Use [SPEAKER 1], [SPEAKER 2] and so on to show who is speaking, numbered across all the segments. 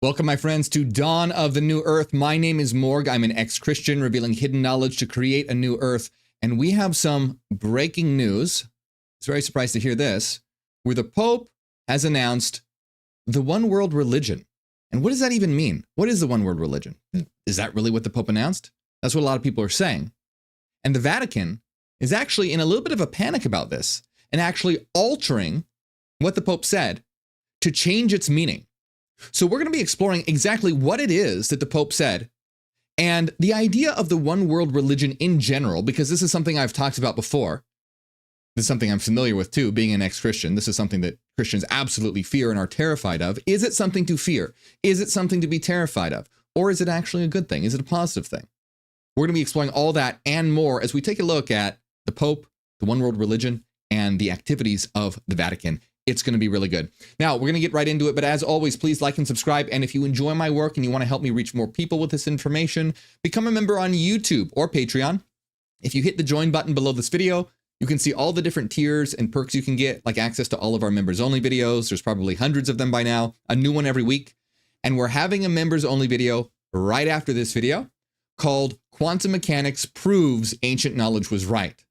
[SPEAKER 1] Welcome, my friends, to Dawn of the New Earth. My name is Morgue. I'm an ex-Christian revealing hidden knowledge to create a new Earth. And we have some breaking news. I was very surprised to hear this, where the Pope has announced the one world religion. And what does that even mean? What is the one world religion? Is that really what the Pope announced? That's what a lot of people are saying. And the Vatican is actually in a little bit of a panic about this and actually altering what the Pope said to change its meaning. So we're going to be exploring exactly what it is that the Pope said and the idea of the one world religion in general, because this is something I've talked about before. This is something I'm familiar with too, being an ex-Christian. This is something that Christians absolutely fear and are terrified of. Is it something to fear? Is it something to be terrified of? Or is it actually a good thing? Is it a positive thing? We're going to be exploring all that and more as we take a look at the Pope, the one world religion, and the activities of the Vatican. It's going to be really good. Now, we're going to get right into it, but as always, please like and subscribe. And if you enjoy my work and you want to help me reach more people with this information, become a member on YouTube or Patreon. If you hit the join button below this video, you can see all the different tiers and perks you can get, like access to all of our members only videos. There's probably hundreds of them by now, a new one every week. And we're having a members only video right after this video called Quantum Mechanics Proves Ancient Knowledge Was Right.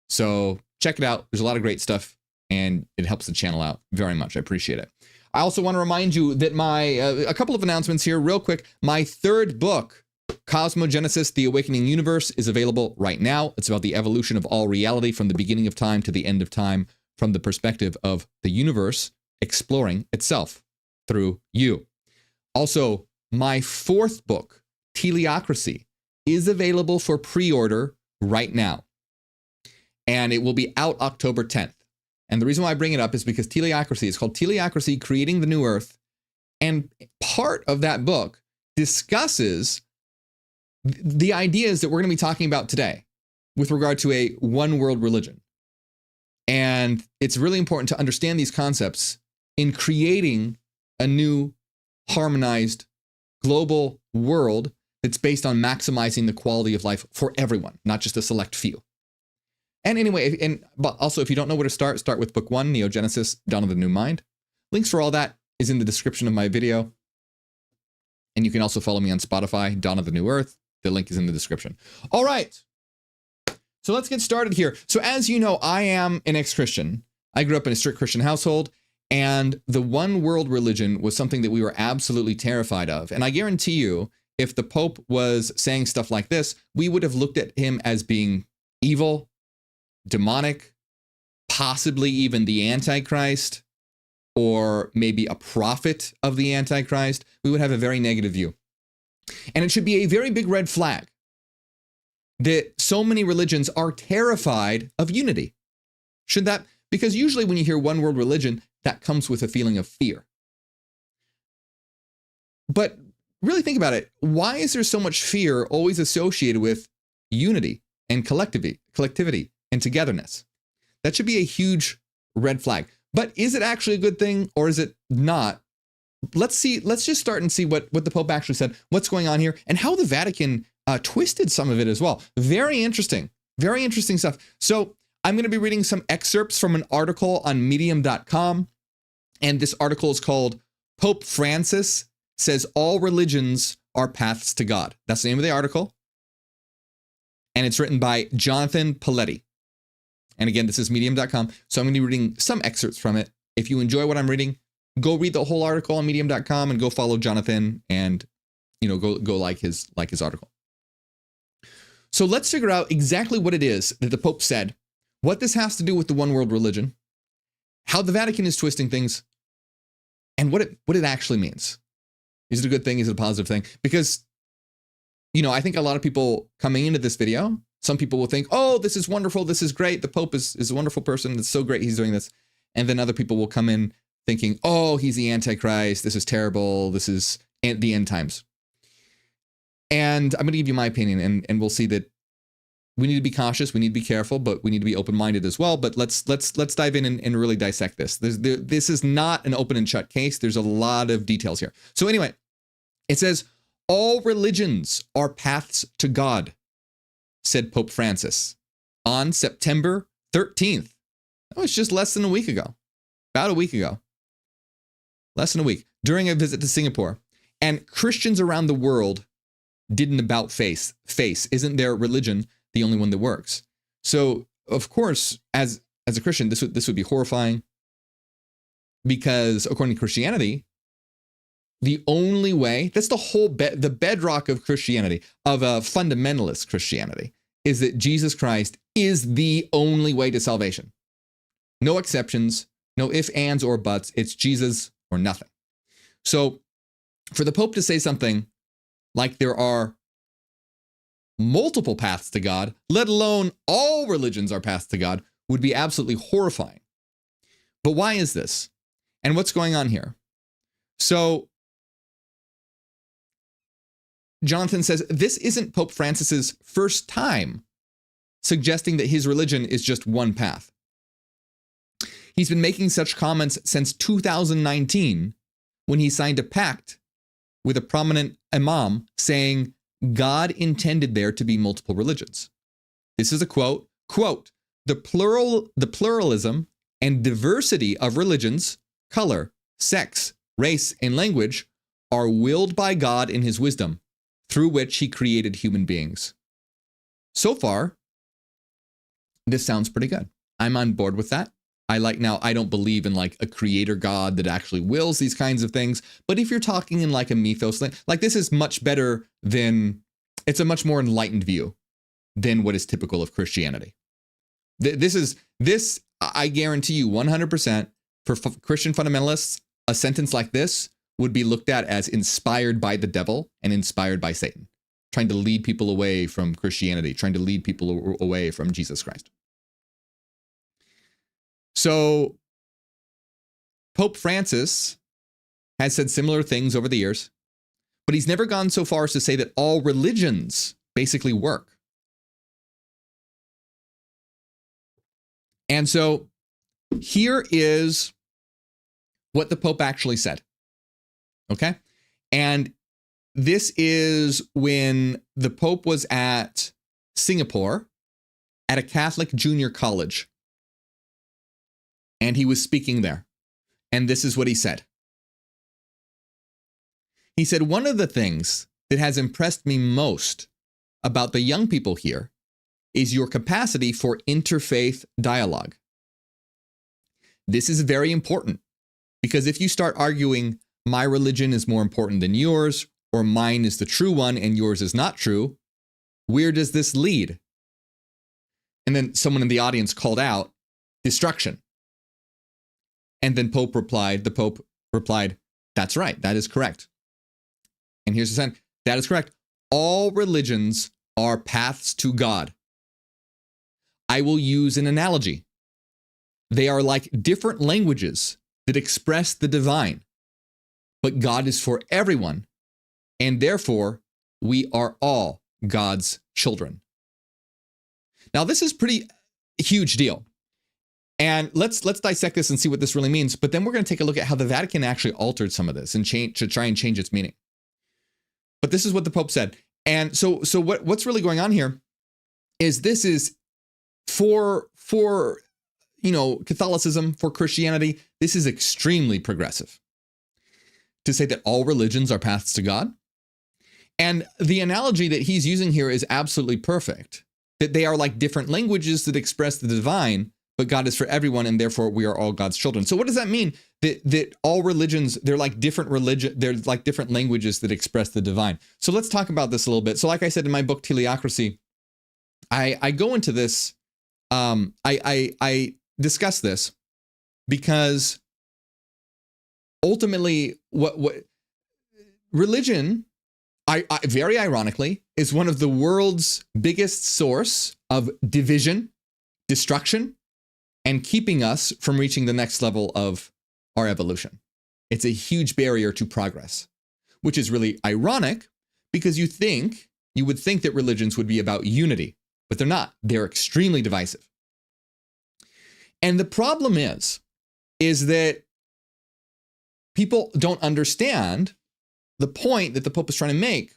[SPEAKER 1] So check it out. There's a lot of great stuff, and it helps the channel out very much. I appreciate it. I also want to remind you that a couple of announcements here real quick. My third book, Cosmogenesis, The Awakening Universe, is available right now. It's about the evolution of all reality from the beginning of time to the end of time, from the perspective of the universe exploring itself through you. Also, my fourth book, Teleocracy, is available for pre-order right now. And it will be out October 10th. And the reason why I bring it up is because Teleocracy is called Teleocracy, Creating the New Earth. And part of that book discusses the ideas that we're going to be talking about today with regard to a one world religion. And it's really important to understand these concepts in creating a new harmonized global world that's based on maximizing the quality of life for everyone, not just a select few. And anyway, but also if you don't know where to start with book 1, Neogenesis, Dawn of the New Mind. Links for all that is in the description of my video. And you can also follow me on Spotify, Dawn of the New Earth. The link is in the description. All right. So let's get started here. So as you know, I am an ex-Christian. I grew up in a strict Christian household, and the one world religion was something that we were absolutely terrified of. And I guarantee you, if the Pope was saying stuff like this, we would have looked at him as being evil, demonic, possibly even the Antichrist, or maybe a prophet of the Antichrist. We would have a very negative view. And it should be a very big red flag that so many religions are terrified of unity. Should that? Because usually when you hear one world religion, that comes with a feeling of fear. But really think about it. Why is there so much fear always associated with unity and collectivity and togetherness? That should be a huge red flag. But is it actually a good thing, or is it not? Let's just start and see what the Pope actually said, what's going on here, and how the Vatican twisted some of it as well. Very interesting stuff. So I'm going to be reading some excerpts from an article on medium.com. And this article is called Pope Francis Says All Religions Are Paths to God. That's the name of the article. And it's written by Jonathan Paletti. And again, this is medium.com. So I'm going to be reading some excerpts from it. If you enjoy what I'm reading, go read the whole article on medium.com and go follow Jonathan and, go like his article. So let's figure out exactly what it is that the Pope said, what this has to do with the one world religion, how the Vatican is twisting things, and what it actually means. Is it a good thing? Is it a positive thing? Because, I think a lot of people coming into this video, some people will think, oh, this is wonderful. This is great. The Pope is a wonderful person. It's so great he's doing this. And then other people will come in thinking, oh, he's the Antichrist. This is terrible. This is the end times. And I'm going to give you my opinion, and we'll see that we need to be cautious. We need to be careful, but we need to be open-minded as well. But let's dive in and really dissect this. This is not an open and shut case. There's a lot of details here. So anyway, it says, all religions are paths to God, said Pope Francis on September 13th. That was just less than a week ago. About a week ago. Less than a week. During a visit to Singapore. And Christians around the world did an about face. Isn't their religion the only one that works? So, of course, as a Christian, this would be horrifying, because according to Christianity, the only way, that's the whole the bedrock of Christianity, of a fundamentalist Christianity, is that Jesus Christ is the only way to salvation. No exceptions, no ifs, ands, or buts. It's Jesus or nothing. So for the Pope to say something like there are multiple paths to God, let alone all religions are paths to God, would be absolutely horrifying. But why is this? And what's going on here? So Jonathan says this isn't Pope Francis's first time suggesting that his religion is just one path. He's been making such comments since 2019, when he signed a pact with a prominent imam saying God intended there to be multiple religions. This is a quote, the pluralism and diversity of religions, color, sex, race, and language are willed by God in his wisdom, through which he created human beings. So far, this sounds pretty good. I'm on board with that. I don't believe in like a creator God that actually wills these kinds of things. But if you're talking in like a mythos, like this is much better than, it's a much more enlightened view than what is typical of Christianity. This, I guarantee you 100%, for Christian fundamentalists, a sentence like this would be looked at as inspired by the devil and inspired by Satan, trying to lead people away from Christianity, trying to lead people away from Jesus Christ. So Pope Francis has said similar things over the years, but he's never gone so far as to say that all religions basically work. And so here is what the Pope actually said. Okay? And this is when the Pope was at Singapore at a Catholic junior college. And he was speaking there. And this is what he said. He said, one of the things that has impressed me most about the young people here is your capacity for interfaith dialogue. This is very important, because if you start arguing my religion is more important than yours, or mine is the true one and yours is not true, where does this lead? And then someone in the audience called out, destruction. And then the Pope replied, that's right, that is correct. And here's the sentence, that is correct. All religions are paths to God. I will use an analogy. They are like different languages that express the divine, but God is for everyone, and therefore we are all God's children. Now, this is pretty huge deal. And let's dissect this and see what this really means. But then we're going to take a look at how the Vatican actually altered some of this and to try and change its meaning. But this is what the Pope said. And so what's really going on here is this is for Catholicism, for Christianity, this is extremely progressive to say that all religions are paths to God. And the analogy that he's using here is absolutely perfect, that they are like different languages that express the divine, but God is for everyone, and therefore we are all God's children. So what does that mean? That all religions, they're like different languages that express the divine. So let's talk about this a little bit. So like I said in my book, Teleocracy, I go into this, I discuss this because ultimately what religion, very ironically, is one of the world's biggest source of division, destruction, and keeping us from reaching the next level of our evolution. It's a huge barrier to progress, which is really ironic because you would think that religions would be about unity, but they're not. They're extremely divisive. And the problem is that people don't understand the point that the Pope is trying to make.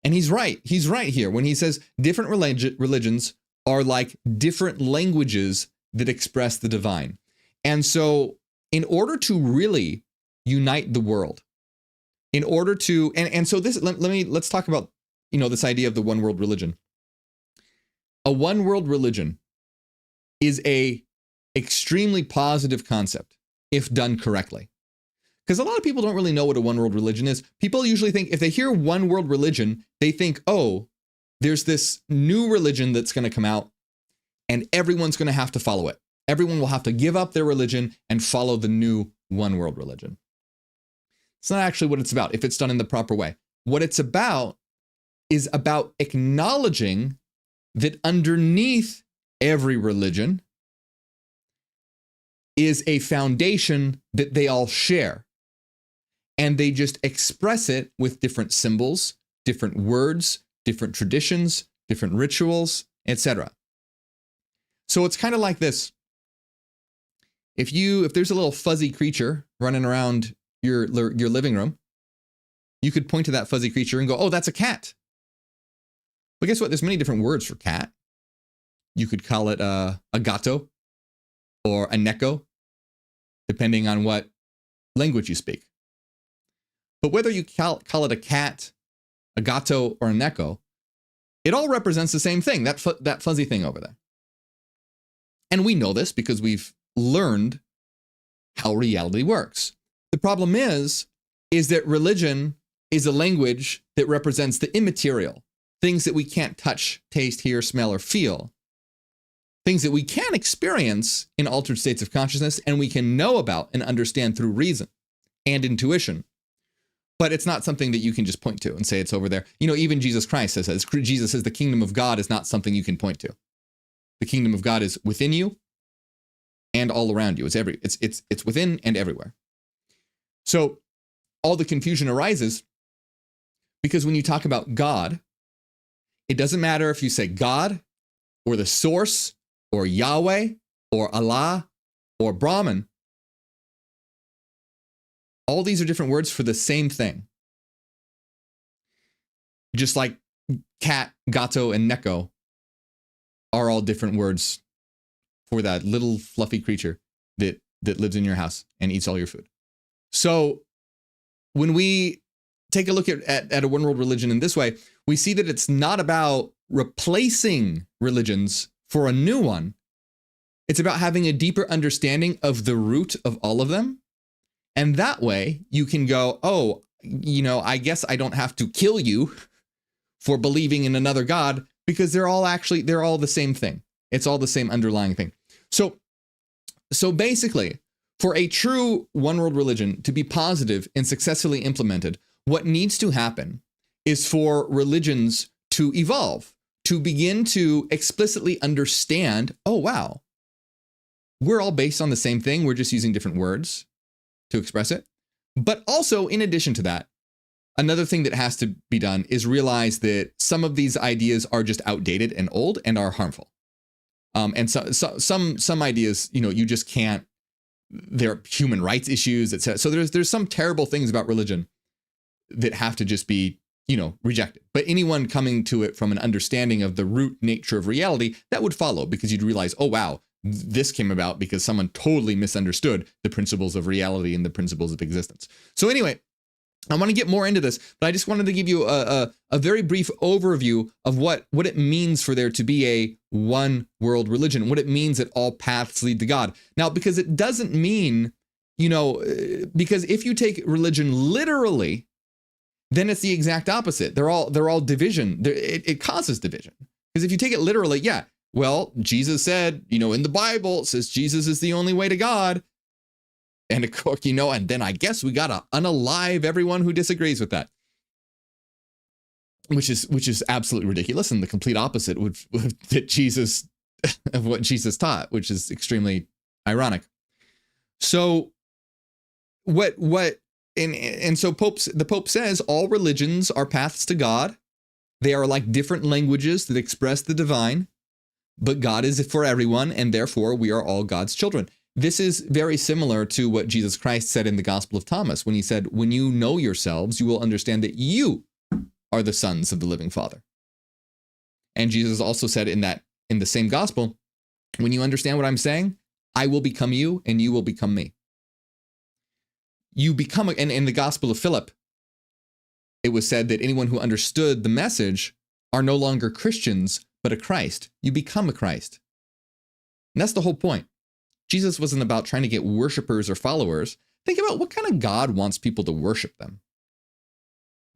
[SPEAKER 1] And he's right. He's right here when he says different religions are like different languages that express the divine. And so in order to really unite the world, in order to, and so this, let's talk about, this idea of the one world religion. A one world religion is a extremely positive concept if done correctly. Because a lot of people don't really know what a one world religion is. People usually think, if they hear one world religion, they think, oh, there's this new religion that's going to come out and everyone's going to have to follow it. Everyone will have to give up their religion and follow the new one world religion. It's not actually what it's about if it's done in the proper way. What it's about is about acknowledging that underneath every religion is a foundation that they all share. And they just express it with different symbols, different words, different traditions, different rituals, etc. So it's kind of like this. If there's a little fuzzy creature running around your living room, you could point to that fuzzy creature and go, oh, that's a cat. But guess what? There's many different words for cat. You could call it a gato or a neko, depending on what language you speak. But whether you call it a cat, a gato, or a neko, it all represents the same thing, that fuzzy thing over there. And we know this because we've learned how reality works. The problem is that religion is a language that represents the immaterial, things that we can't touch, taste, hear, smell, or feel, things that we can experience in altered states of consciousness and we can know about and understand through reason and intuition. But it's not something that you can just point to and say it's over there. Even Jesus Christ says that. Jesus says the kingdom of God is not something you can point to. The kingdom of God is within you and all around you. It's within and everywhere. So all the confusion arises because when you talk about God, it doesn't matter if you say God or the source or Yahweh or Allah or Brahman. All these are different words for the same thing. Just like cat, gato, and neko are all different words for that little fluffy creature that lives in your house and eats all your food. So when we take a look at a one world religion in this way, we see that it's not about replacing religions for a new one. It's about having a deeper understanding of the root of all of them. And that way you can go, oh, I guess I don't have to kill you for believing in another God because they're all the same thing. It's all the same underlying thing. So basically, for a true one world religion to be positive and successfully implemented, what needs to happen is for religions to evolve, to begin to explicitly understand, oh, wow, we're all based on the same thing. We're just using different words to express it. But also, in addition to that, another thing that has to be done is realize that some of these ideas are just outdated and old and are harmful. And some ideas, you just can't. There are human rights issues, etc. So there's some terrible things about religion that have to just be, rejected. But anyone coming to it from an understanding of the root nature of reality, that would follow, because you'd realize, oh, wow, this came about because someone totally misunderstood the principles of reality and the principles of existence. So anyway, I want to get more into this, but I just wanted to give you a very brief overview of what it means for there to be a one world religion, what it means that all paths lead to God. Now, because it doesn't mean, because if you take religion literally, then it's the exact opposite. They're all division. It causes division. Because if you take it literally, yeah, well, Jesus said, in the Bible, it says Jesus is the only way to God. And of course, and then I guess we got to unalive everyone who disagrees with that, which is absolutely ridiculous and the complete opposite of what Jesus taught, which is extremely ironic. So and so the Pope says all religions are paths to God. They are like different languages that express the divine, but God is for everyone, and therefore we are all God's children. This is very similar to what Jesus Christ said in the Gospel of Thomas, when he said, when you know yourselves, you will understand that you are the sons of the living Father. And Jesus also said in the same gospel, when you understand what I'm saying, I will become you and you will become me. You become, and in the Gospel of Philip, it was said that anyone who understood the message are no longer Christians, but a Christ. You become a Christ. And that's the whole point. Jesus wasn't about trying to get worshipers or followers. Think about what kind of God wants people to worship them.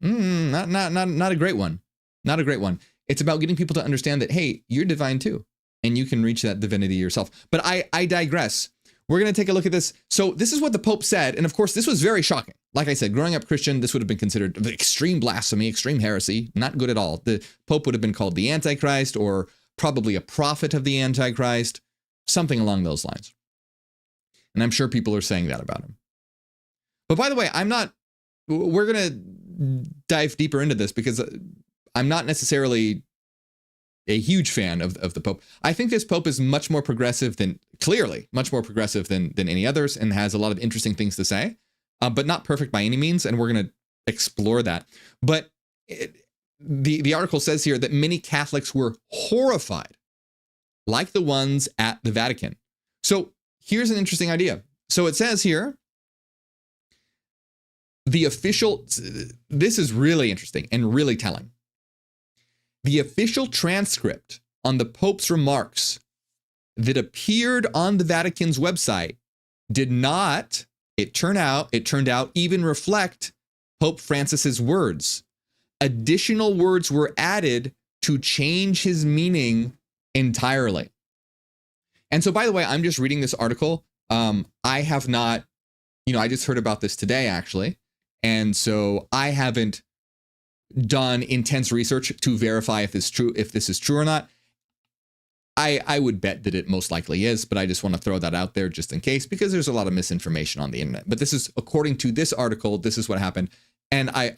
[SPEAKER 1] Not a great one. Not a great one. It's about getting people to understand that, hey, you're divine too, and you can reach that divinity yourself. But I digress. We're going to take a look at this. So this is what the Pope said. And of course, this was very shocking. Like I said, growing up Christian, this would have been considered extreme blasphemy, extreme heresy, not good at all. The Pope would have been called the Antichrist, or probably a prophet of the Antichrist, something along those lines. And I'm sure people are saying that about him. But by the way, we're going to dive deeper into this because I'm not necessarily a huge fan of the Pope. I think this Pope is much more progressive clearly much more progressive than any others, and has a lot of interesting things to say, but not perfect by any means. And we're going to explore that. But the article says here that many Catholics were horrified, like the ones at the Vatican. So here's an interesting idea. So it says here, this is really interesting and really telling. The official transcript on the Pope's remarks that appeared on the Vatican's website did not, it turned out, even reflect Pope Francis's words. Additional words were added to change his meaning entirely. And so, by the way, I'm just reading this article. I have not, I just heard about this today, actually. And so I haven't done intense research to verify if this is true or not. I would bet that it most likely is, but I just want to throw that out there just in case, because there's a lot of misinformation on the internet. But this is, according to this article, this is what happened. And I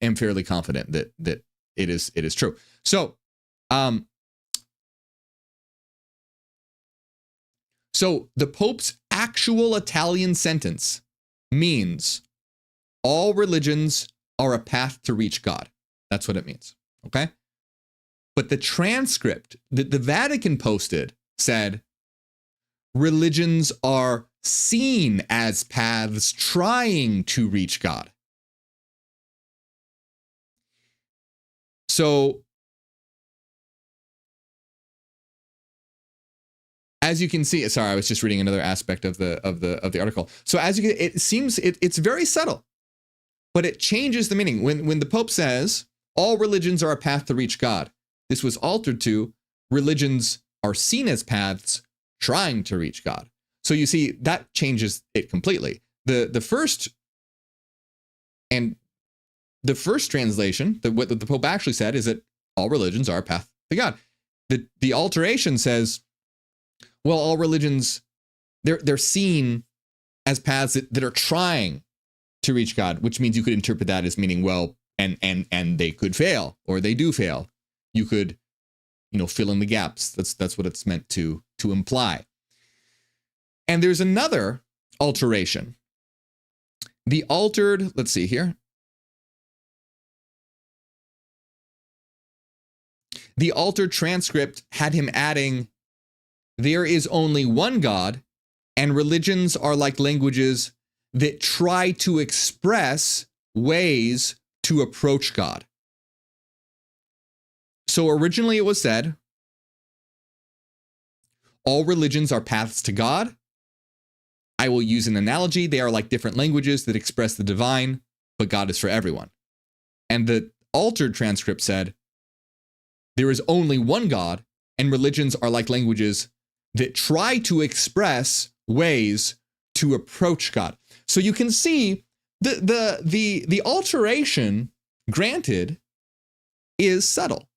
[SPEAKER 1] am fairly confident that it is true. So, so the Pope's actual Italian sentence means all religions are a path to reach God. That's what it means. Okay. But the transcript that the Vatican posted said religions are seen as paths trying to reach God. So, as you can see, sorry, I was just reading another aspect of the article. So as you can, it seems it's very subtle, but it changes the meaning. When the Pope says all religions are a path to reach God, this was altered to religions are seen as paths trying to reach God. So you see, that changes it completely. The first translation, what the Pope actually said, is that all religions are a path to God. The alteration says, well, all religions, they're seen as paths that are trying to reach God, which means you could interpret that as meaning, well, and they could fail, or they do fail. You could, fill in the gaps. That's what it's meant to imply. And there's another alteration. The altered, let's see here. The altered transcript had him adding, there is only one God, and religions are like languages that try to express ways to approach God. So originally it was said, all religions are paths to God. I will use an analogy. They are like different languages that express the divine, but God is for everyone. And the altered transcript said, there is only one God, and religions are like languages that try to express ways to approach God. So you can see the alteration, granted, is subtle,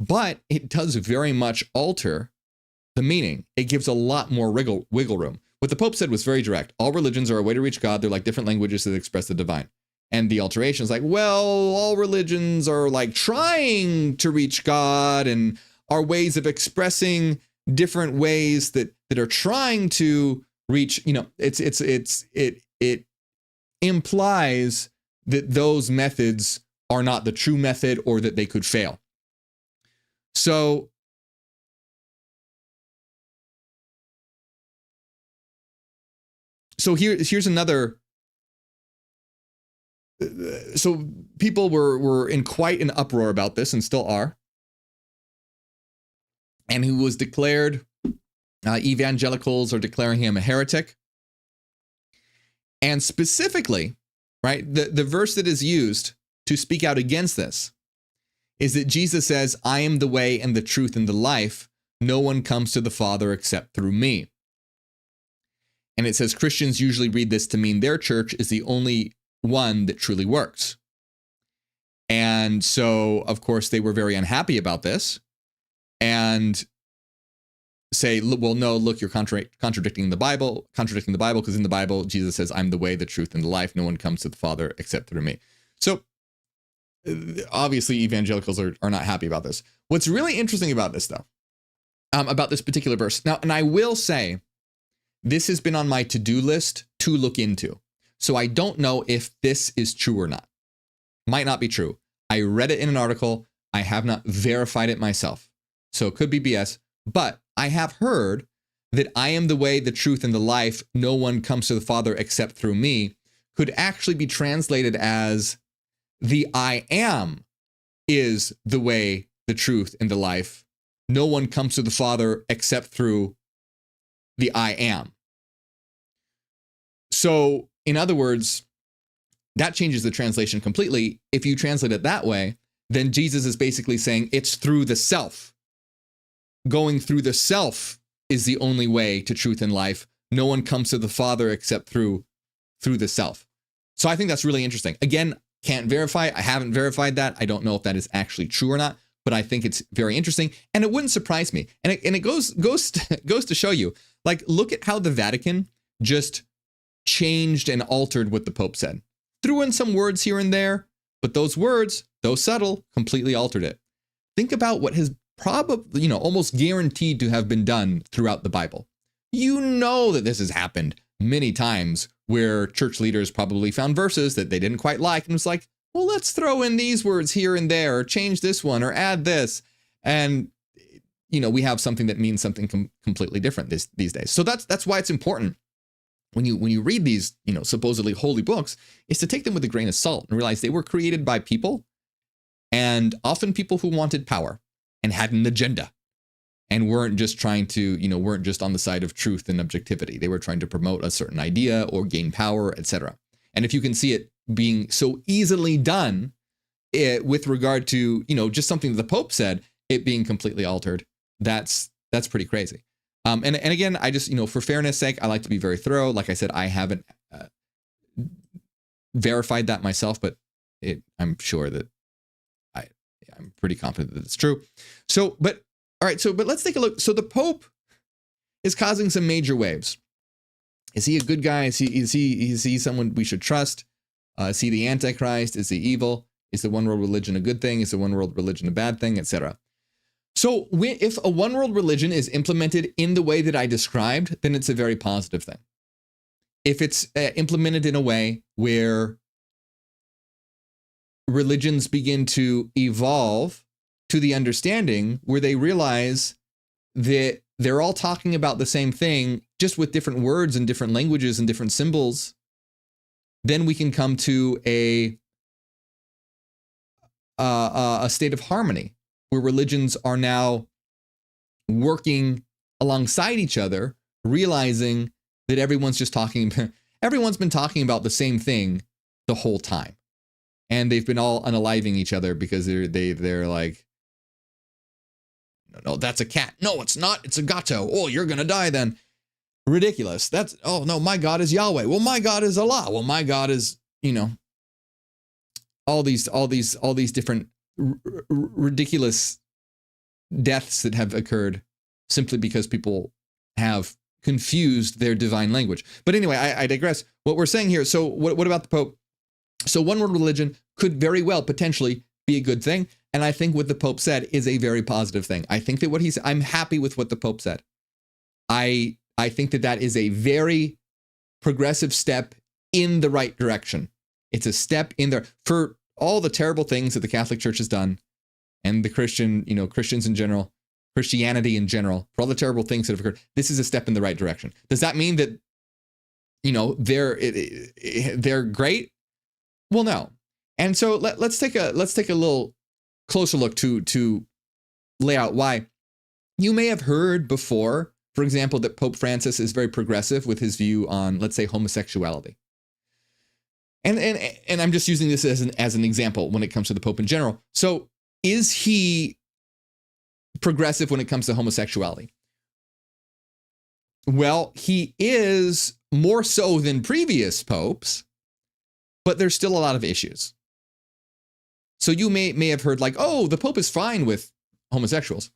[SPEAKER 1] but it does very much alter the meaning. It gives a lot more wiggle room. What the Pope said was very direct. All religions are a way to reach God. They're like different languages that express the divine. And the alteration is like, well, all religions are like trying to reach God and are ways of expressing different ways that are trying to reach, it implies that those methods are not the true method, or that they could fail. So here's another So people were in quite an uproar about this and still are. And who was declared, evangelicals are declaring him a heretic. And specifically, right, the verse that is used to speak out against this is that Jesus says, I am the way and the truth and the life. No one comes to the Father except through me. And it says Christians usually read this to mean their church is the only one that truly works. And so, of course, they were very unhappy about this and say, well, no, look, you're contradicting the Bible, because in the Bible, Jesus says, I'm the way, the truth, and the life. No one comes to the Father except through me. So obviously, evangelicals are not happy about this. What's really interesting about this, though, about this particular verse. Now, and I will say, this has been on my to-do list to look into. So I don't know if this is true or not. Might not be true. I read it in an article. I have not verified it myself. So it could be BS. But I have heard that I am the way, the truth, and the life. No one comes to the Father except through me could actually be translated as the I am is the way, the truth, and the life. No one comes to the Father except through the I am. So, in other words, that changes the translation completely. If you translate it that way, then Jesus is basically saying it's through the self. Going through the self is the only way to truth and life. No one comes to the Father except through the self. So I think that's really interesting. Again, can't verify. I haven't verified that. I don't know if that is actually true or not, but I think it's very interesting, and it wouldn't surprise me. And it goes to show you, like, look at how the Vatican just changed and altered what the Pope said. Threw in some words here and there, but those words, though subtle, completely altered it. Think about what has probably, almost guaranteed to have been done throughout the Bible. You know that this has happened many times where church leaders probably found verses that they didn't quite like and was like, well, let's throw in these words here and there, or change this one, or add this. And, we have something that means something completely different these days. So that's why it's important when you read these, supposedly holy books, is to take them with a grain of salt and realize they were created by people, and often people who wanted power and had an agenda and weren't just trying to, weren't just on the side of truth and objectivity. They were trying to promote a certain idea or gain power, etc. And if you can see it being so easily done with regard to, just something that the Pope said, it being completely altered, that's pretty crazy. And again, I just, for fairness sake, I like to be very thorough. Like I said, I haven't verified that myself, but I'm sure that I'm pretty confident that it's true. But let's take a look. So the Pope is causing some major waves. Is he a good guy? Is he someone we should trust? Is he the Antichrist? Is he evil? Is the one world religion a good thing? Is the one world religion a bad thing, etc.? So if a one world religion is implemented in the way that I described, then it's a very positive thing. If it's implemented in a way where religions begin to evolve to the understanding where they realize that they're all talking about the same thing, just with different words and different languages and different symbols, then we can come to a state of harmony where religions are now working alongside each other, realizing that everyone's been talking about the same thing the whole time. And they've been all unaliving each other because they're like, no, that's a cat. No, it's not. It's a gato. Oh, you're going to die then. Ridiculous. Oh no, my God is Yahweh. Well, my God is Allah. Well, my God is, all these different ridiculous deaths that have occurred simply because people have confused their divine language. But anyway, I digress. What we're saying here. So what about the Pope? So one world religion could very well potentially be a good thing. And I think what the Pope said is a very positive thing. I think that I'm happy with what the Pope said. I think that is a very progressive step in the right direction. It's a step in there for all the terrible things that the Catholic Church has done, and the Christians in general, Christianity in general, for all the terrible things that have occurred. This is a step in the right direction. Does that mean that, they're great? Well, no. And so let's take a little closer look to lay out why. You may have heard before, for example, that Pope Francis is very progressive with his view on, let's say, homosexuality. And I'm just using this as an example when it comes to the Pope in general. So is he progressive when it comes to homosexuality? Well, he is more so than previous popes, but there's still a lot of issues. So you may have heard like, oh, the Pope is fine with homosexuals.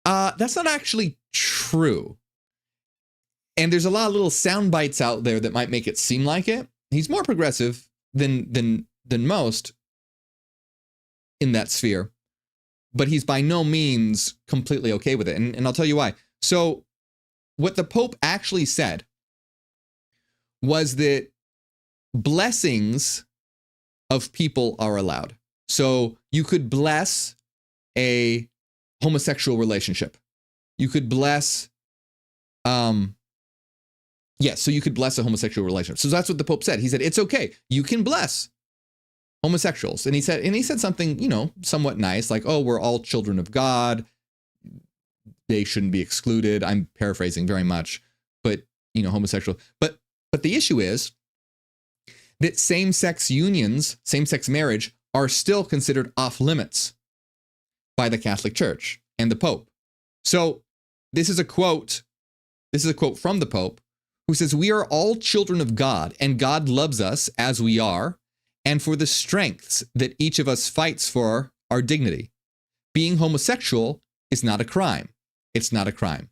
[SPEAKER 1] That's not actually true. And there's a lot of little sound bites out there that might make it seem like it. He's more progressive than most in that sphere, but he's by no means completely okay with it. And I'll tell you why. So what the Pope actually said was that blessings of people are allowed. So you could bless a homosexual relationship. You could bless, so you could bless a homosexual relationship. So that's what the Pope said. He said, it's okay. You can bless homosexuals. And he said something, somewhat nice, like, oh, we're all children of God. They shouldn't be excluded. I'm paraphrasing very much, but, homosexual. But the issue is that same-sex unions, same-sex marriage are still considered off limits by the Catholic Church and the Pope. So this is a quote from the Pope, who says, we are all children of God, and God loves us as we are, and for the strengths that each of us fights for our dignity. Being homosexual is not a crime. It's not a crime.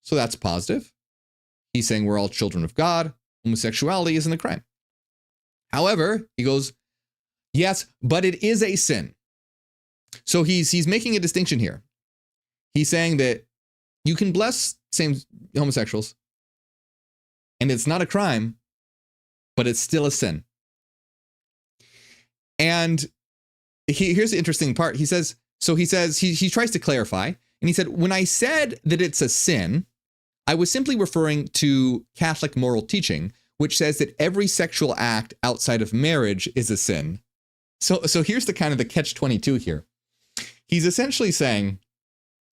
[SPEAKER 1] So that's positive. He's saying we're all children of God. Homosexuality isn't a crime. However, he goes, yes, but it is a sin. So he's making a distinction here. He's saying that you can bless same homosexuals, and it's not a crime, but it's still a sin. And here's the interesting part. He tries to clarify, and he said, when I said that it's a sin, I was simply referring to Catholic moral teaching, which says that every sexual act outside of marriage is a sin. So here's the kind of the catch-22 here. He's essentially saying,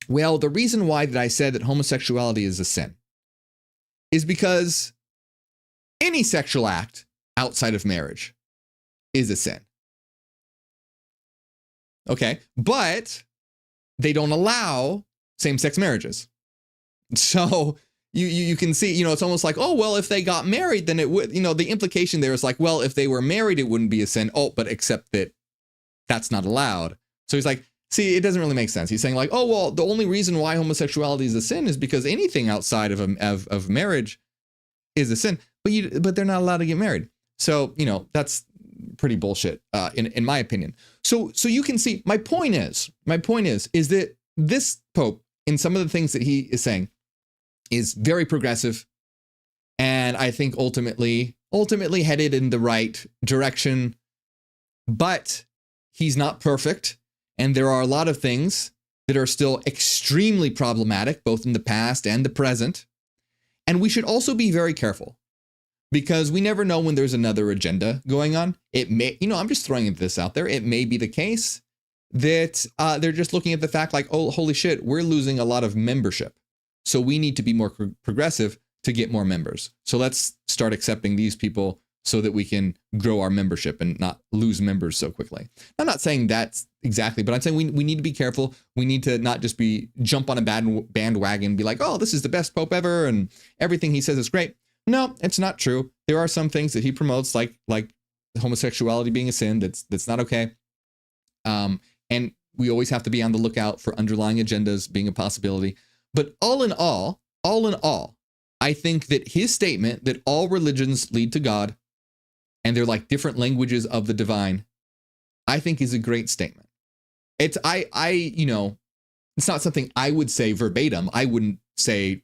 [SPEAKER 1] well, the reason why that I said that homosexuality is a sin is because any sexual act outside of marriage is a sin. Okay, but they don't allow same-sex marriages. So you can see, it's almost like, oh, well, if they got married, then it would, the implication there is like, well, if they were married, it wouldn't be a sin. Oh, but except that that's not allowed. So he's like, see, it doesn't really make sense. He's saying like, oh, well, the only reason why homosexuality is a sin is because anything outside of marriage is a sin, but they're not allowed to get married. So, that's pretty bullshit, in my opinion. So you can see, my point is that this Pope, in some of the things that he is saying, is very progressive, and I think ultimately headed in the right direction, but he's not perfect. And there are a lot of things that are still extremely problematic, both in the past and the present. And we should also be very careful, because we never know when there's another agenda going on. It may, I'm just throwing this out there. It may be the case that they're just looking at the fact like, oh, holy shit, we're losing a lot of membership. So we need to be more progressive to get more members. So let's start accepting these people so that we can grow our membership and not lose members so quickly. I'm not saying that's exactly, but I'm saying we need to be careful. We need to not just jump on a bandwagon and be like, oh, this is the best Pope ever and everything he says is great. No, it's not true. There are some things that he promotes, like homosexuality being a sin. That's not okay. And we always have to be on the lookout for underlying agendas being a possibility. But all in all, I think that his statement that all religions lead to God and they're like different languages of the divine, I think is a great statement. It's it's not something I would say verbatim. I wouldn't say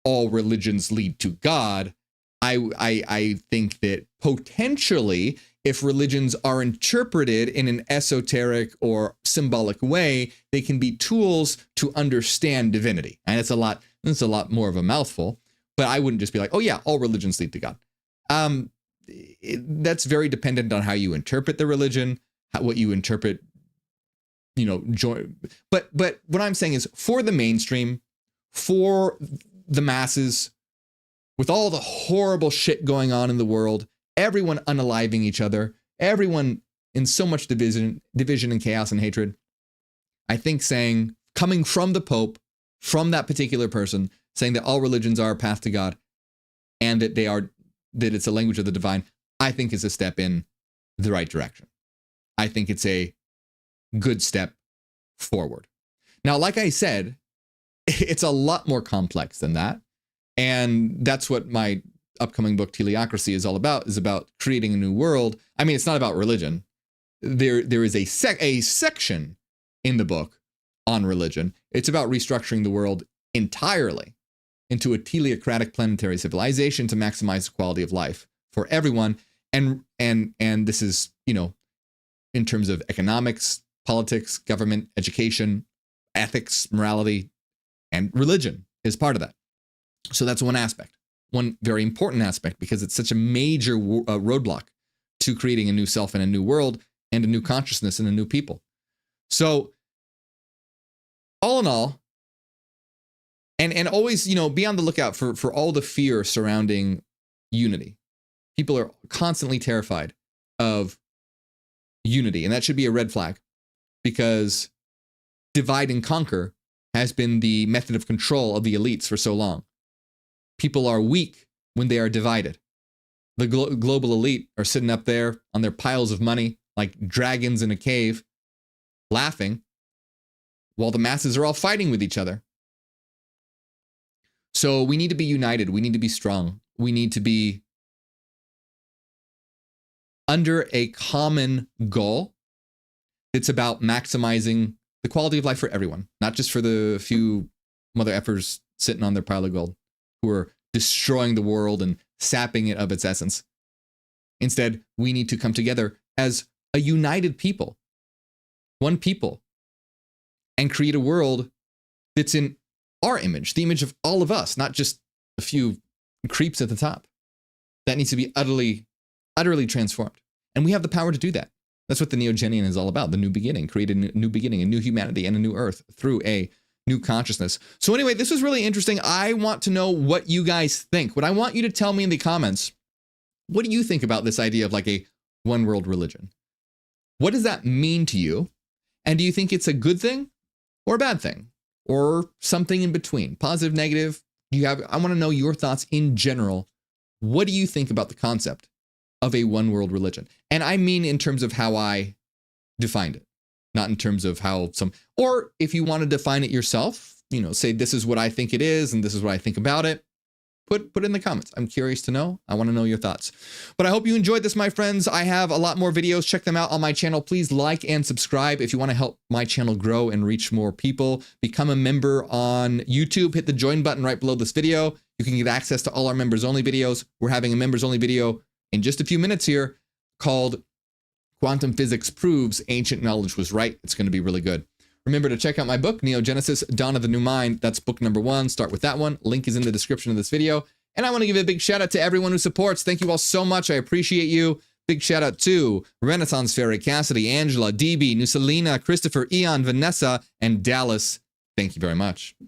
[SPEAKER 1] all religions lead to God. I think that potentially, if religions are interpreted in an esoteric or symbolic way, they can be tools to understand divinity. And it's a lot more of a mouthful, but I wouldn't just be like, oh yeah, all religions lead to God. that's very dependent on how you interpret the religion, what you interpret, but what I'm saying is, for the mainstream, for the masses, with all the horrible shit going on in the world, everyone unaliving each other, everyone in so much division and chaos and hatred, I think coming from the Pope, from that particular person, saying that all religions are a path to God and that it's a language of the divine, I think is a step in the right direction. I think it's a good step forward. Now, like I said, it's a lot more complex than that. And that's what my upcoming book, Teleocracy, is all about, is about creating a new world. I mean, it's not about religion. There is a section in the book on religion. It's about restructuring the world entirely into a teleocratic planetary civilization to maximize the quality of life for everyone. And this is, in terms of economics, politics, government, education, ethics, morality, and religion is part of that. So that's one aspect, one very important aspect, because it's such a major roadblock to creating a new self and a new world and a new consciousness and a new people. So all in all, and always, be on the lookout for all the fear surrounding unity. People are constantly terrified of unity, and that should be a red flag, because divide and conquer has been the method of control of the elites for so long. People are weak when they are divided. The global elite are sitting up there on their piles of money like dragons in a cave, laughing, while the masses are all fighting with each other. So we need to be united. We need to be strong. We need to be under a common goal. It's about maximizing the quality of life for everyone, not just for the few mother effers sitting on their pile of gold who are destroying the world and sapping it of its essence. Instead, we need to come together as a united people, one people, and create a world that's in our image, the image of all of us, not just a few creeps at the top. That needs to be utterly transformed. And we have the power to do that. That's what the Neogenian is all about, the new beginning, create a new beginning, a new humanity, and a new earth through a new consciousness. So anyway, this was really interesting. I want to know what you guys think. What I want you to tell me in the comments, what do you think about this idea of like a one world religion? What does that mean to you? And do you think it's a good thing or a bad thing or something in between, positive, negative? I want to know your thoughts in general. What do you think about the concept of a one world religion? And I mean in terms of how I defined it, not in terms of how or if you want to define it yourself, say this is what I think it is and this is what I think about it, put it in the comments. I'm curious to know. I want to know your thoughts. But I hope you enjoyed this, my friends. I have a lot more videos. Check them out on my channel. Please like and subscribe if you want to help my channel grow and reach more people. Become a member on YouTube. Hit the join button right below this video. You can get access to all our members only videos. We're having a members only video in just a few minutes here called Quantum Physics Proves Ancient Knowledge Was Right. It's going to be really good. Remember to check out my book, Neogenesis, Dawn of the New Mind. That's book number 1. Start with that one. Link is in the description of this video. And I want to give a big shout out to everyone who supports. Thank you all so much. I appreciate you. Big shout out to Renaissance Fairy, Cassidy, Angela, DB, Nusalina, Christopher, Eon, Vanessa, and Dallas. Thank you very much.